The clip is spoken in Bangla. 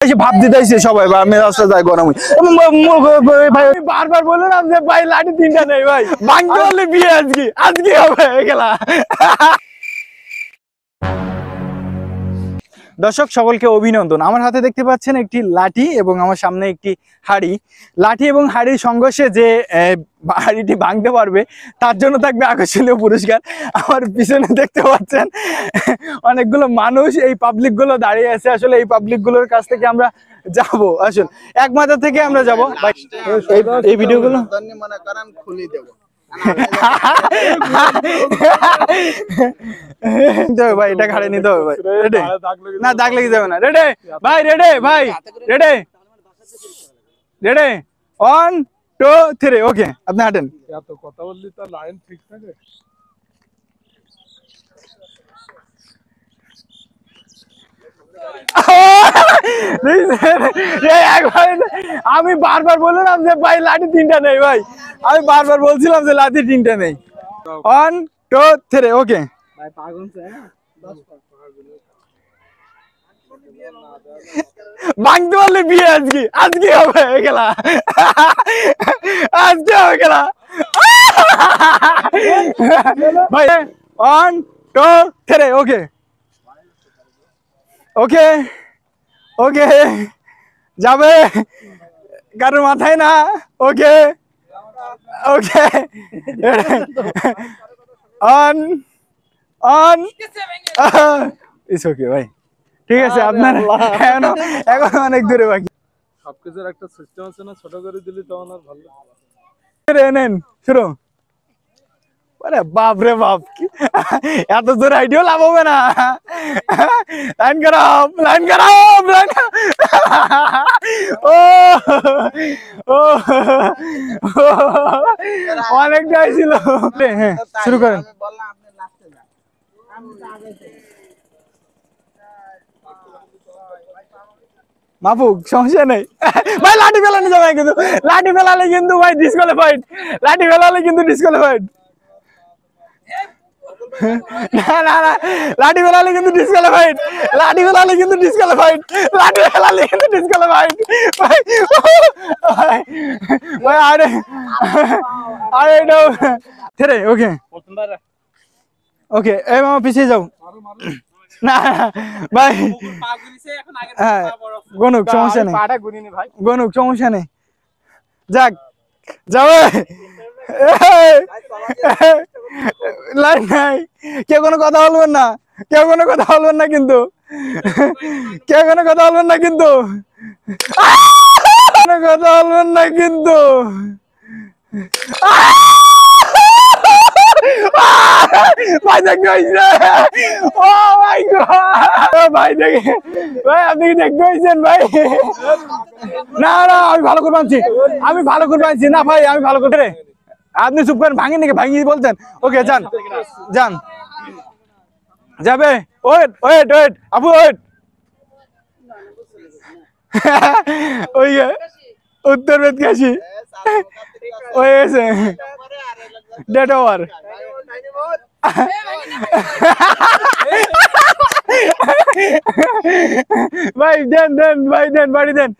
ভাব দিতেছে সবাই আমি রাস্তা যাই গরম ভাই বারবার বললাম যে ভাই লাঠি তিনটা নেই ভাই ভাঙতে হলে বিয়ে আজকে হবে গেলা। দর্শক সকলকে অভিনন্দন। আমার হাতে দেখতে পাচ্ছেন একটি লাঠি এবং আমার সামনে একটি হাড়ি। লাঠি এবং হাড়ির সংঘর্ষে যে হাড়িটি ভাঙতে পারবে তার জন্য থাকবে আকর্ষণীয় পুরস্কার। আমার পিছনে দেখতে পাচ্ছেন অনেকগুলো মানুষ, এই পাবলিক গুলো দাঁড়িয়ে আছে। আসলে এই পাবলিক গুলোর কাছ থেকে আমরা যাব, আসলে এক মাথা থেকে আমরা যাব। এই ভিডিওগুলো খুলে দেবো ভাই, এটা ঘাড়ে নিতে হবে ভাই। রেডি না, দাগ লেগে যাবে না। রেডি ভাই, রেডি ভাই, রেডি রেডি 1 2 3 ওকে। আপনি হাঁটেন। এত কথা বললি তো লাইন ঠিক থাকে। আমি বারবার বললাম যে ভাই লাঠি তিনটা নেই ভাই, আমি বারবার বলছিলাম যে লাঠি তিনটা নেই। 1 2 3 ওকে। ভাঙতে পারলে বিয়ে আজকে হবে গেলা, আজকে হবে গেলা ভাই। 1 2 3 ওকে ওকে ওকে। যাবে কারোর মাথায় না। Okay okay on on it's okay ভাই, ঠিক আছে। আপনার এখন অনেক দূরে বাকি। সবকিছুর একটা সিস্টেম আছে না, ছোট করে দিলি তখন আর ভালো নেন শুরু। আরে বাপ রে বাপ, এত জোরে আইডিও লাভ হবে না। লাইন খারাপ, লাইন খারাপ, লাইন ও ও অনেকটাই ছিল। হ্যাঁ শুরু করেন। মাফুক সমস্যা নেই ভাই, লাঠি ফেলানো যাবে কিন্তু, লাঠি ফেলালে কিন্তু ভাই ডিসকোয়ালিফাইড, লাঠি ফেলালে কিন্তু ডিসকোয়ালিফাইড। না না না, লাঠি ফেলালে কিন্তু ডিসকোয়ালিফাইড, লাঠি ফেলালে কিন্তু ডিসকোয়ালিফাইড, লাঠি ফেলালে কিন্তু ডিসকোয়ালিফাইড ভাই। ভাই আরে আরে এটা থেরে ওকে ওকে। এই মামা পিছিয়ে যাও না ভাই, হ্যাঁ গনুক সমস্যা নেই, গনুক সমস্যা নেই। যাক যাবে লাইন নাই। কেউ কোনো কথা বলবেন না, কেউ কোনো কথা বলবেন না কিন্তু, কেউ কোনো কথা বলবেন না কিন্তু, কোনো কথা বলবেন না কিন্তু। ভাই দেখতে পাইছে, ও মাই গড ভাই দেখে ভাই, আপনি কি দেখতে পাইছেন ভাই? না না আমি ভালো করে বানছি, আমি ভালো করে বানছি না ভাই, আমি ভালো করে। আপনি চুপ করেন, ভাঙেন নাকি? ভাঙিয়ে বলতেন। ওকে যান যান, যাবে। ওয়েট ওয়েট ওয়েট আপু ওয়েট। ওই উত্তর বেদকাশি ওই গেছে ডেট ওভার। ভাই দেন দেন ভাই, দেন বাড়ি দেন।